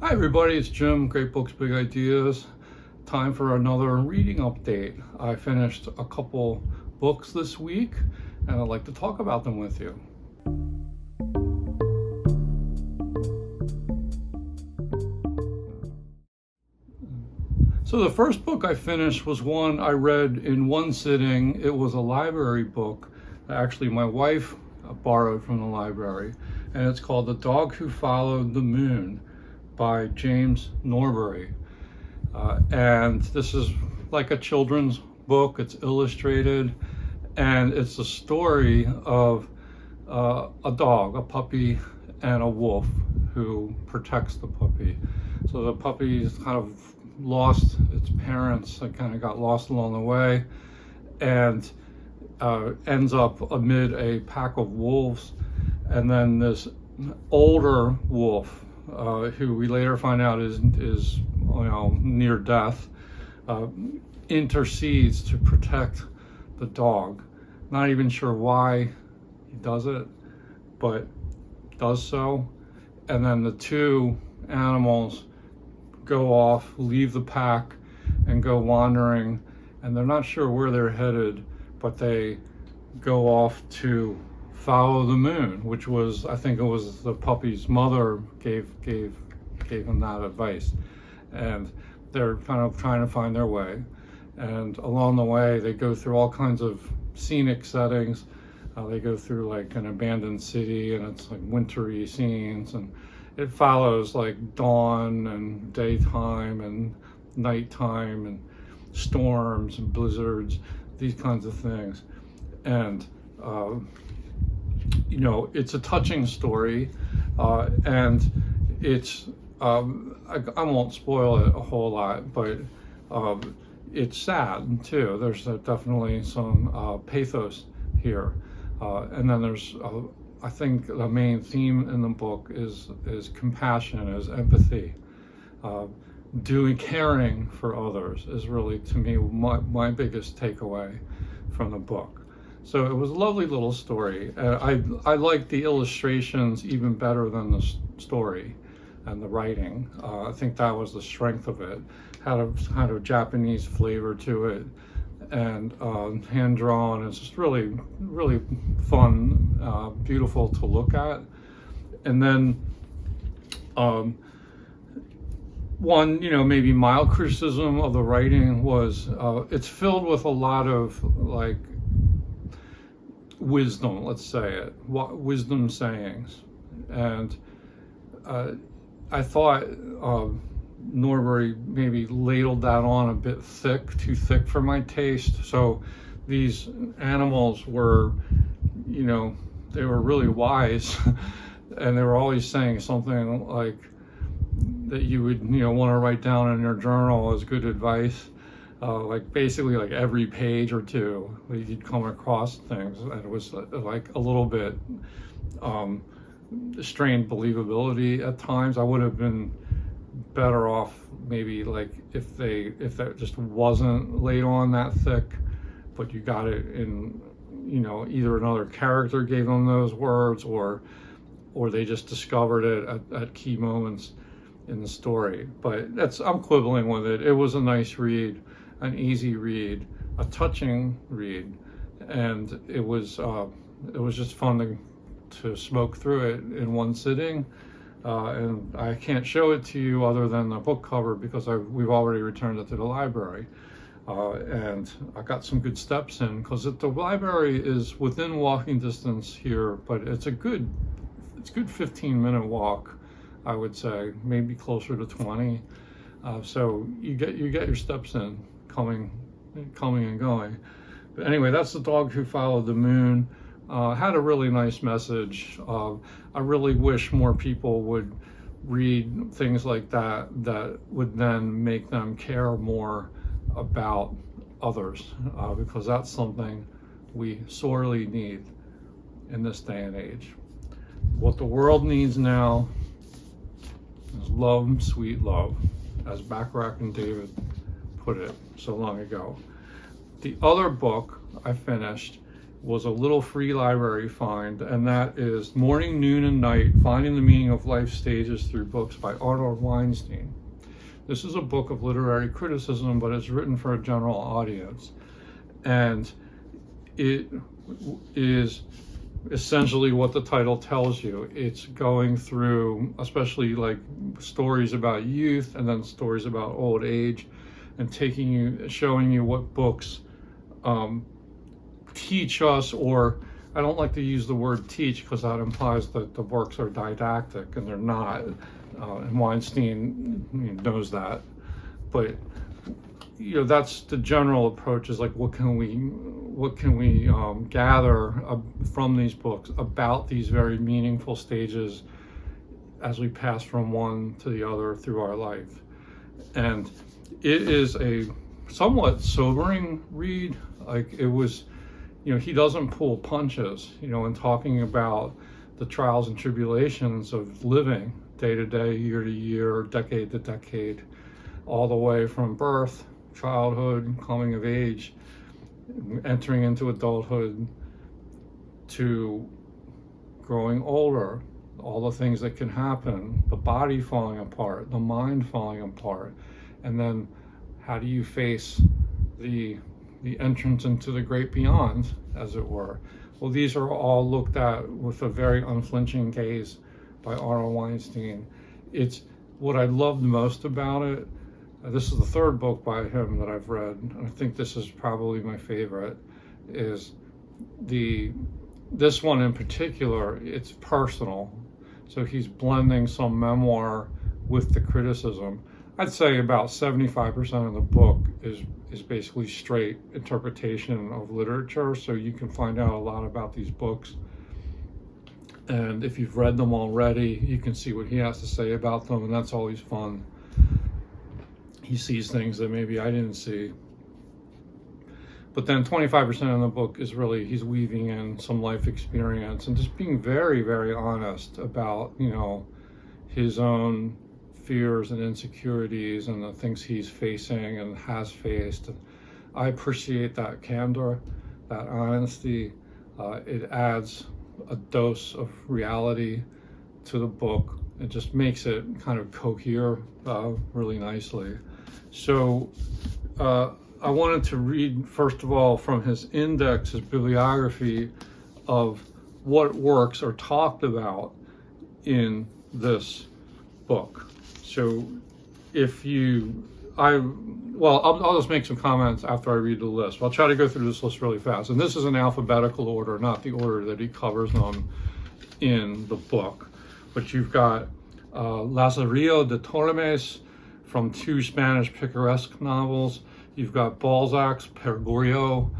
Hi everybody, it's Jim, Great Books, Big Ideas. Time for another reading update. I finished a couple books this week and I'd like to talk about them with you. So the first book I finished was one I read in one sitting. It was a library book that actually my wife borrowed from the library, and it's called The Dog Who Followed the Moon by James Norbury. And this is like a children's book. It's illustrated, and it's a story of a dog, a puppy, and a wolf who protects the puppy. So the puppy is kind of lost its parents and kind of got lost along the way, and ends up amid a pack of wolves. And then this older wolf, who we later find out is near death, intercedes to protect the dog. Not even sure why he does it, but does so. And then the two animals go off, leave the pack, and go wandering, and they're not sure where they're headed, but they go off to follow the moon, which was, I think it was the puppy's mother gave him that advice. And they're kind of trying to find their way. And along the way, they go through all kinds of scenic settings. They go through like an abandoned city, and it's like wintry scenes, and it follows like dawn and daytime and nighttime and storms and blizzards, these kinds of things. And it's a touching story, and it's I won't spoil it a whole lot, but it's sad too. There's definitely some pathos here, and then there's I think the main theme in the book is compassion, is empathy. Caring for others is really, to me, my biggest takeaway from the book. So it was a lovely little story. I like the illustrations even better than the story and the writing. I think that was the strength of it. Had a kind of Japanese flavor to it, and hand drawn. It's just really, really fun, beautiful to look at. And then one, maybe mild criticism of the writing was it's filled with a lot of like wisdom, let's say it, wisdom sayings. And I thought Norbury maybe ladled that on a bit too thick for my taste. So these animals were, they were really wise, and they were always saying something like that you would, want to write down in your journal as good advice. Like basically like every page or two, you'd come across things, and it was like a little bit strained believability at times. I would have been better off maybe like if that just wasn't laid on that thick, but you got it in, either another character gave them those words, or they just discovered it at key moments in the story. But I'm quibbling with it. It was a nice read, an easy read, a touching read, and it was just fun to smoke through it in one sitting. And I can't show it to you other than the book cover because we've already returned it to the library. And I got some good steps in, because the library is within walking distance here, but it's a good 15-minute walk, I would say, maybe closer to 20. So you get your steps in, coming and going. But anyway, that's The Dog Who Followed the Moon. Had a really nice message. I really wish more people would read things like that would then make them care more about others, because that's something we sorely need in this day and age. What the world needs now is love, sweet love, as Bacharach and David put it so long ago. The other book I finished was a little free library find, and that is Morning, Noon, and Night, Finding the Meaning of Life Stages Through Books by Arnold Weinstein. This is a book of literary criticism, but it's written for a general audience. And it is essentially what the title tells you. It's going through, especially like stories about youth and then stories about old age, and showing you what books teach us, or I don't like to use the word teach because that implies that the works are didactic, and they're not. And Weinstein knows that. But that's the general approach, is like, what can we gather from these books about these very meaningful stages as we pass from one to the other through our life. And it is a somewhat sobering read. Like, it was, he doesn't pull punches, in talking about the trials and tribulations of living day to day, year to year, decade to decade, all the way from birth, childhood, coming of age, entering into adulthood, to growing older, all the things that can happen, the body falling apart, the mind falling apart, and then how do you face the entrance into the great beyond, as it were. Well, these are all looked at with a very unflinching gaze by Arnold Weinstein. It's what I loved most about it. This is the third book by him that I've read, and I think this is probably my favorite, is this one in particular. It's personal, so he's blending some memoir with the criticism. I'd say about 75% of the book is basically straight interpretation of literature, so you can find out a lot about these books. And if you've read them already, you can see what he has to say about them, and that's always fun. He sees things that maybe I didn't see. But then 25% of the book is really, he's weaving in some life experience and just being very, very honest about, his own fears and insecurities and the things he's facing and has faced. I appreciate that candor, that honesty. It adds a dose of reality to the book. It just makes it kind of cohere really nicely. So I wanted to read, first of all, from his index, his bibliography of what works are talked about in this book. So I'll just make some comments after I read the list. I'll try to go through this list really fast. And this is in alphabetical order, not the order that he covers them in the book. But you've got Lazarillo de Tormes, from 2 Spanish picaresque novels. You've got Balzac's Pergorio.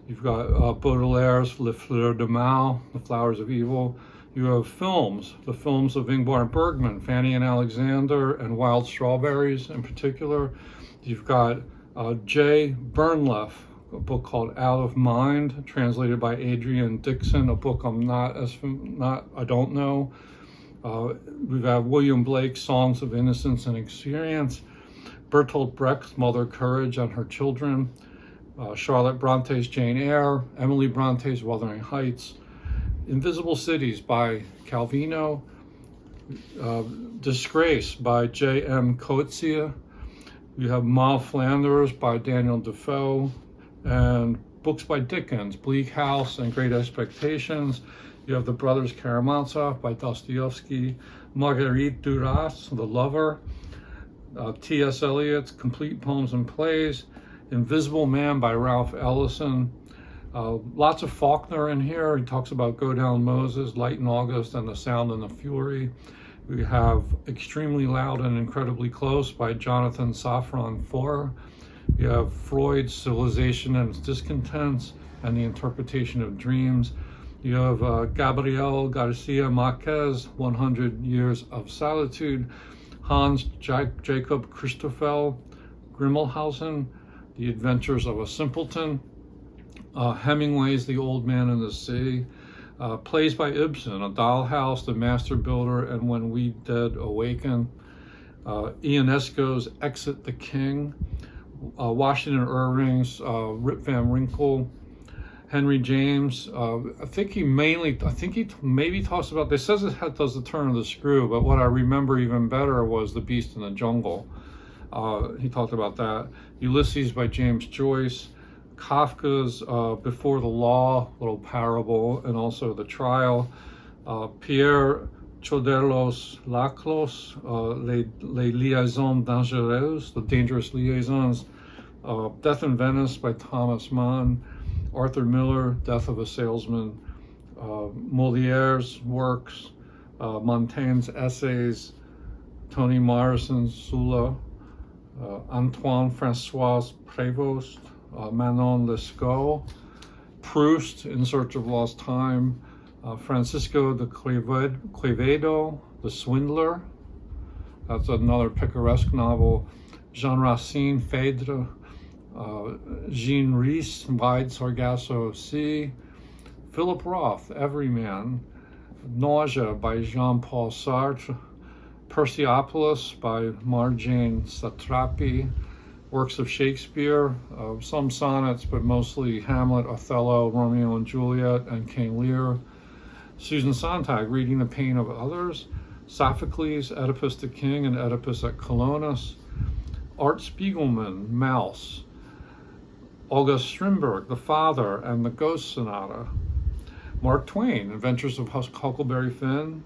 You've got Baudelaire's Les Fleurs du Mal, The Flowers of Evil. You have the films of Ingmar Bergman, Fanny and Alexander, and Wild Strawberries in particular. You've got Jay Bernleff, a book called Out of Mind, translated by Adrian Dixon, a book I don't know. We have William Blake's Songs of Innocence and Experience, Bertolt Brecht's Mother Courage and Her Children, Charlotte Bronte's Jane Eyre, Emily Bronte's Wuthering Heights, Invisible Cities by Calvino, Disgrace by J.M. Coetzee. You have Ma Flanders by Daniel Defoe, and books by Dickens, Bleak House and Great Expectations. You have The Brothers Karamazov by Dostoevsky, Marguerite Duras, The Lover, T.S. Eliot's Complete Poems and Plays, Invisible Man by Ralph Ellison. Lots of Faulkner in here. He talks about Go Down Moses, Light in August, and The Sound and the Fury. We have Extremely Loud and Incredibly Close by Jonathan Safran Foer. You have Freud's Civilization and Its Discontents and the Interpretation of Dreams. You have Gabriel Garcia Marquez, 100 Years of Solitude. Hans Jacob Christoffel Grimmelhausen, The Adventures of a Simpleton. Hemingway's The Old Man and the Sea. Plays by Ibsen, A Dollhouse, The Master Builder, and When We Dead Awaken. Ionesco's Exit the King. Washington Irving's Rip Van Winkle. Henry James. I think he maybe talks about, this says it does the turn of the screw, but what I remember even better was The Beast in the Jungle. He talked about that. Ulysses by James Joyce. Kafka's Before the Law, little parable, and also The Trial. Pierre Choderlos Laclos, Les Liaisons Dangereuses, The Dangerous Liaisons. Death in Venice by Thomas Mann. Arthur Miller, Death of a Salesman. Moliere's works. Montaigne's essays. Toni Morrison's Sula. Antoine Francois Prévost. Manon Lescaut. Proust, In Search of Lost Time. Francisco de Quevedo, The Swindler. That's another picaresque novel. Jean Racine, Phèdre. Jean Rhys, Wide Sargasso Sea. Philip Roth, Everyman. Nausea by Jean-Paul Sartre. Persepolis by Marjane Satrapi. Works of Shakespeare, some sonnets, but mostly Hamlet, Othello, Romeo and Juliet, and King Lear. Susan Sontag, Reading the Pain of Others. Sophocles, Oedipus the King and Oedipus at Colonus. Art Spiegelman, Mouse. August Strindberg, The Father and the Ghost Sonata. Mark Twain, Adventures of Huckleberry Finn.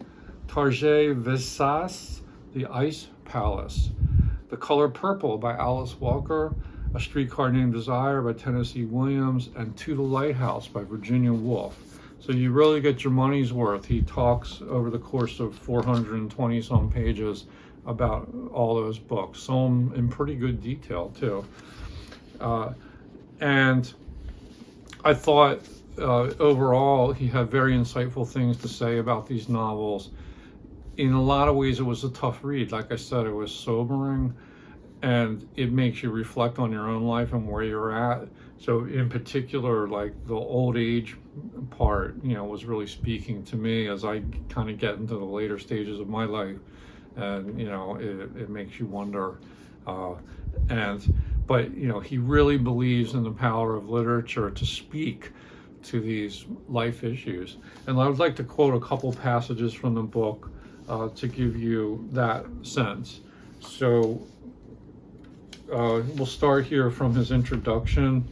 Tarjei Vesaas, The Ice Palace. The Color Purple by Alice Walker. A Streetcar Named Desire by Tennessee Williams. And To the Lighthouse by Virginia Woolf. So you really get your money's worth. He talks over the course of 420 some pages about all those books, some in pretty good detail too. And I thought overall he had very insightful things to say about these novels. In a lot of ways it was a tough read. Like I said, it was sobering and it makes you reflect on your own life and where you're at. So in particular, like the old age part, was really speaking to me as I kind of get into the later stages of my life. And, it makes you wonder. But he really believes in the power of literature to speak to these life issues. And I would like to quote a couple passages from the book to give you that sense. So we'll start here from his introduction.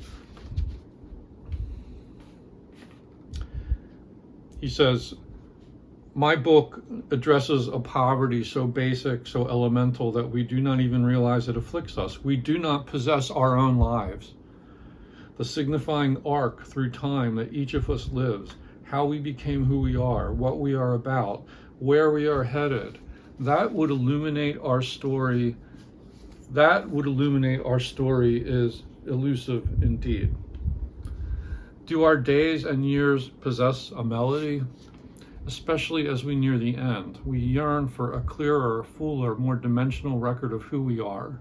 He says, my book addresses a poverty so basic, so elemental, that we do not even realize it afflicts us. We do not possess our own lives. The signifying arc through time that each of us lives, how we became who we are, what we are about, where we are headed, that would illuminate our story. That would illuminate our story is elusive indeed. Do our days and years possess a melody? Especially as we near the end, we yearn for a clearer, fuller, more dimensional record of who we are,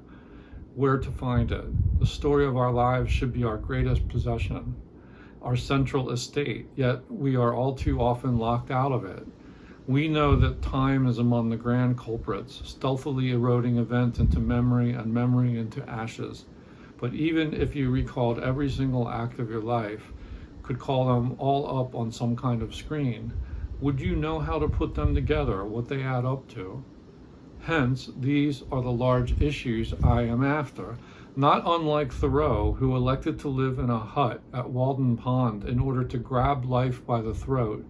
where to find it. The story of our lives should be our greatest possession, our central estate, yet we are all too often locked out of it. We know that time is among the grand culprits, stealthily eroding event into memory and memory into ashes. But even if you recalled every single act of your life, could call them all up on some kind of screen, would you know how to put them together, what they add up to? Hence, these are the large issues I am after, not unlike Thoreau, who elected to live in a hut at Walden Pond in order to grab life by the throat.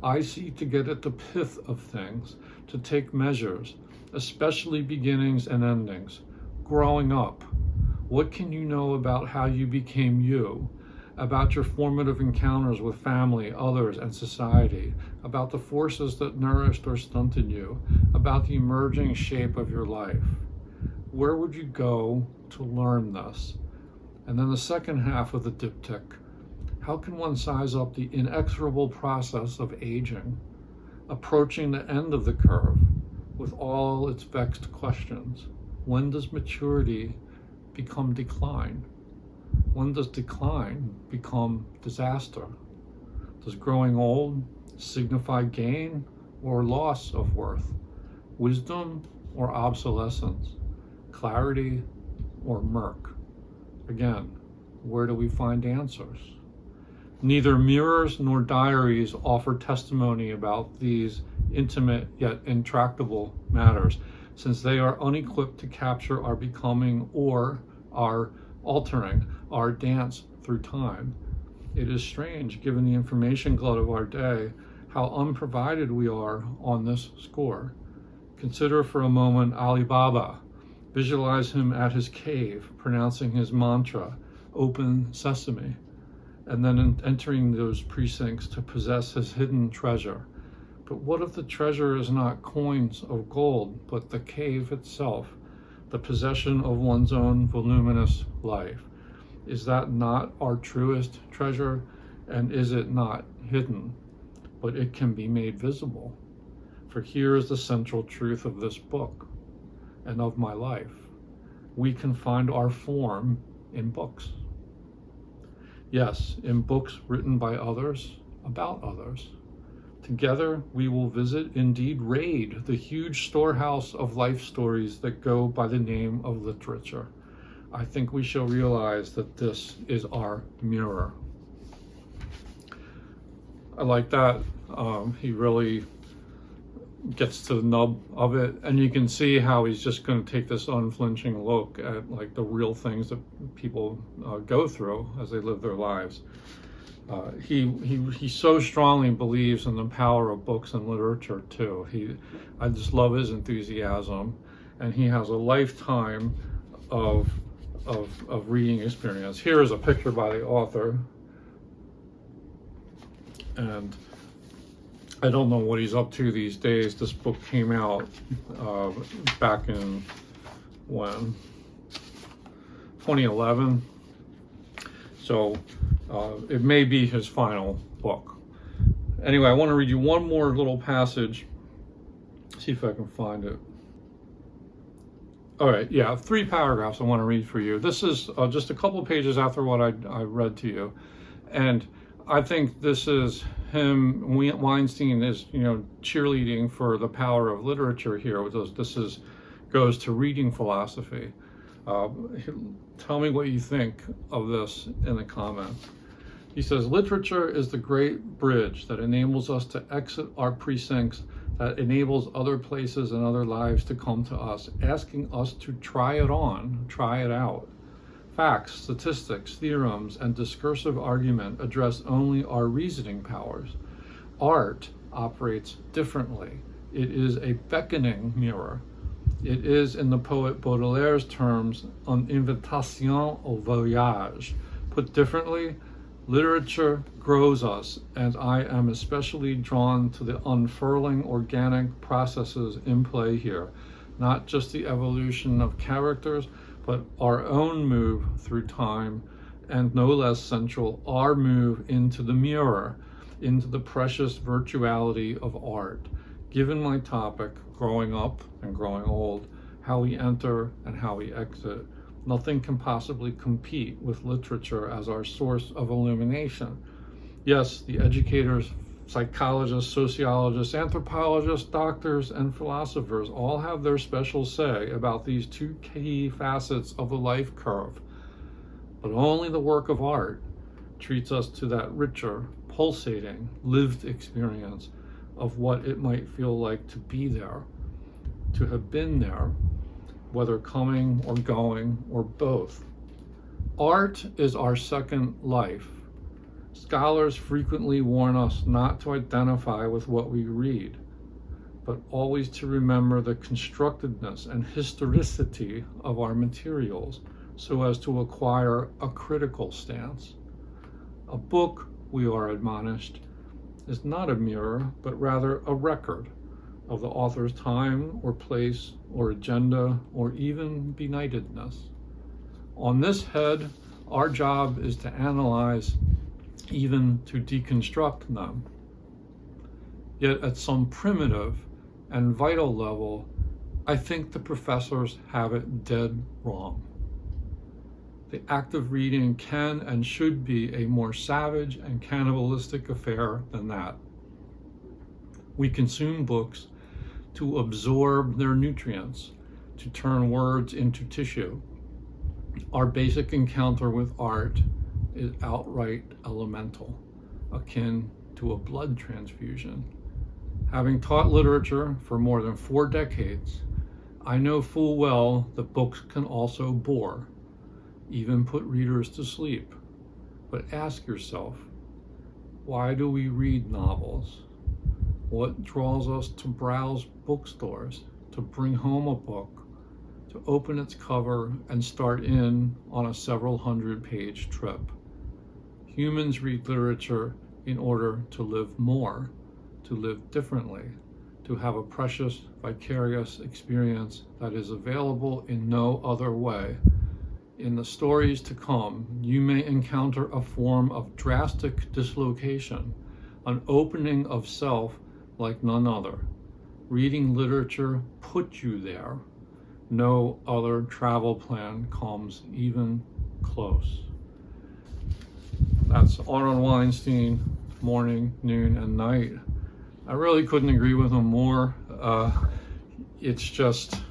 I seek to get at the pith of things, to take measures, especially beginnings and endings. Growing up, what can you know about how you became you? About your formative encounters with family, others, and society, about the forces that nourished or stunted you, about the emerging shape of your life. Where would you go to learn this? And then the second half of the diptych, how can one size up the inexorable process of aging, approaching the end of the curve with all its vexed questions? When does maturity become decline? When does decline become disaster? Does growing old signify gain or loss of worth? Wisdom or obsolescence? Clarity or murk? Again, where do we find answers? Neither mirrors nor diaries offer testimony about these intimate yet intractable matters, since they are unequipped to capture our becoming or our altering, our dance through time. It is strange, given the information glut of our day, how unprovided we are on this score. Consider for a moment Ali Baba. Visualize him at his cave, pronouncing his mantra, "Open Sesame," and then entering those precincts to possess his hidden treasure. But what if the treasure is not coins of gold, but the cave itself, the possession of one's own voluminous life? Is that not our truest treasure? And is it not hidden? But it can be made visible. For here is the central truth of this book and of my life. We can find our form in books. Yes, in books written by others, about others. Together we will visit, indeed raid, the huge storehouse of life stories that go by the name of literature. I think we shall realize that this is our mirror. I like that. He really gets to the nub of it, and you can see how he's just going to take this unflinching look at like the real things that people go through as they live their lives. He so strongly believes in the power of books and literature too. I just love his enthusiasm, and he has a lifetime of reading experience. Here is a picture by the author, and I don't know what he's up to these days. This book came out back in when? 2011. So it may be his final book. Anyway, I want to read you one more little passage. See if I can find it. All right, yeah, 3 paragraphs I want to read for you. This is just a couple of pages after what I read to you. And I think this is him, Weinstein is, cheerleading for the power of literature here. This goes to reading philosophy. Tell me what you think of this in the comments. He says, literature is the great bridge that enables us to exit our precincts, that enables other places and other lives to come to us, asking us to try it on, try it out. Facts, statistics, theorems, and discursive argument address only our reasoning powers. Art operates differently. It is a beckoning mirror. It is, in the poet Baudelaire's terms, an invitation au voyage. Put differently, literature grows us, and I am especially drawn to the unfurling organic processes in play here, not just the evolution of characters, but our own move through time, and no less central, our move into the mirror, into the precious virtuality of art. Given my topic, growing up and growing old, how we enter and how we exit, nothing can possibly compete with literature as our source of illumination. Yes, the educators, psychologists, sociologists, anthropologists, doctors, and philosophers all have their special say about these 2 key facets of the life curve. But only the work of art treats us to that richer, pulsating, lived experience of what it might feel like to be there, to have been there, whether coming or going or both. Art is our second life. Scholars frequently warn us not to identify with what we read, but always to remember the constructedness and historicity of our materials so as to acquire a critical stance. A book, we are admonished, is not a mirror, but rather a record of the author's time or place or agenda or even benightedness. On this head, our job is to analyze, even to deconstruct them. Yet at some primitive and vital level, I think the professors have it dead wrong. The act of reading can and should be a more savage and cannibalistic affair than that. We consume books to absorb their nutrients, to turn words into tissue. Our basic encounter with art is outright elemental. akin to a blood transfusion. Having taught literature for more than 4 decades, I know full well that books can also bore, even put readers to sleep. But ask yourself, why do we read novels? What draws us to browse bookstores, to bring home a book, to open its cover and start in on a several 100-page trip? Humans read literature in order to live more, to live differently, to have a precious, vicarious experience that is available in no other way. In the stories to come, you may encounter a form of drastic dislocation, an opening of self like none other. Reading literature puts you there. No other travel plan comes even close. That's Arnold Weinstein, Morning, Noon, and Night. I really couldn't agree with him more. It's just,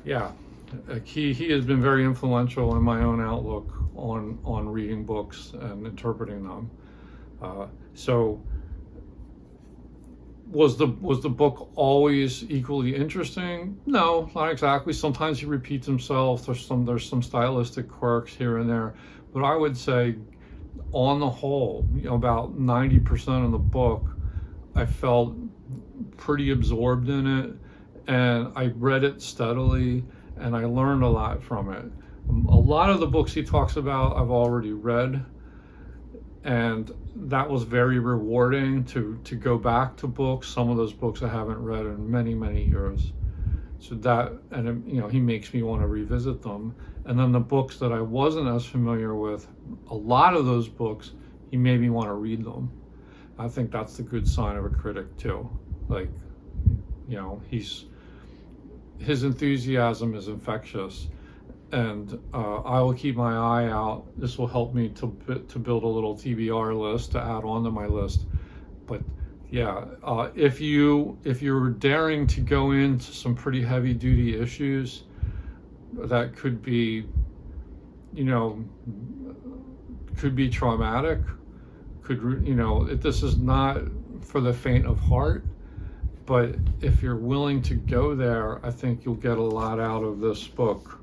yeah, he has been very influential in my own outlook on reading books and interpreting them. So was the book always equally interesting? No, not exactly. Sometimes he repeats himself. There's some stylistic quirks here and there, but I would say, on the whole, about 90% of the book, I felt pretty absorbed in it, and I read it steadily, and I learned a lot from it. A lot of the books he talks about I've already read, and that was very rewarding to go back to books. Some of those books I haven't read in many, many years. So that, and he makes me want to revisit them. And then the books that I wasn't as familiar with, a lot of those books, he made me want to read them. I think that's the good sign of a critic too. Like, his enthusiasm is infectious, and I will keep my eye out. This will help me to build a little TBR list to add on to my list. But yeah, if you're daring to go into some pretty heavy duty issues that could be traumatic, this is not for the faint of heart, but if you're willing to go there, I think you'll get a lot out of this book,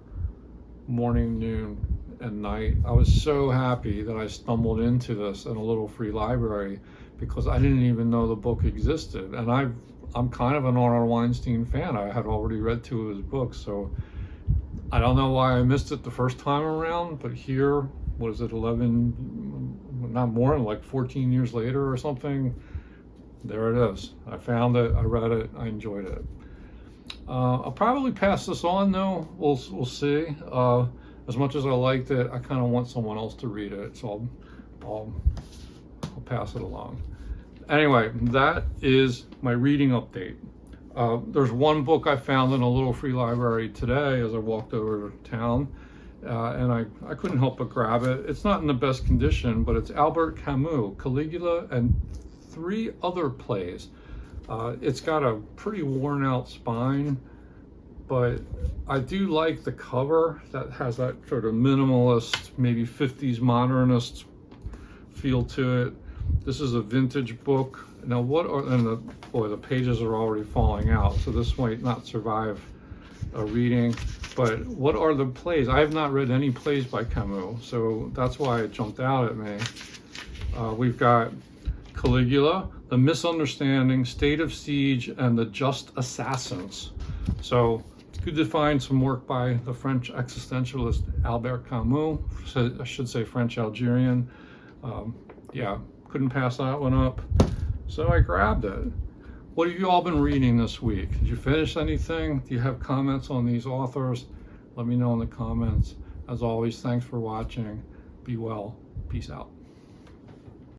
Morning, Noon, and Night. I was so happy that I stumbled into this in a little free library, because I didn't even know the book existed. And I'm kind of an Arnold Weinstein fan. I had already read 2 of his books, so I don't know why I missed it the first time around, but here, what is it, 11, not more than like 14 years later or something, there it is. I found it, I read it, I enjoyed it. I'll probably pass this on though, we'll see. As much as I liked it, I kind of want someone else to read it, so I'll pass it along. Anyway, that is my reading update. There's one book I found in a little free library today as I walked over to town, and I couldn't help but grab it. It's not in the best condition, but it's Albert Camus, Caligula, and 3 other plays. It's got a pretty worn out spine, but I do like the cover that has that sort of minimalist, maybe 50s modernist feel to it. This is a vintage book. Now the pages are already falling out, so this might not survive a reading, but what are the plays? I have not read any plays by Camus, so that's why it jumped out at me. We've got Caligula, The Misunderstanding, State of Siege, and The Just Assassins. So it's good to find some work by the French existentialist Albert Camus. I should say French-Algerian. Yeah, couldn't pass that one up. So I grabbed it. What have you all been reading this week? Did you finish anything? Do you have comments on these authors? Let me know in the comments. As always, thanks for watching. Be well. Peace out.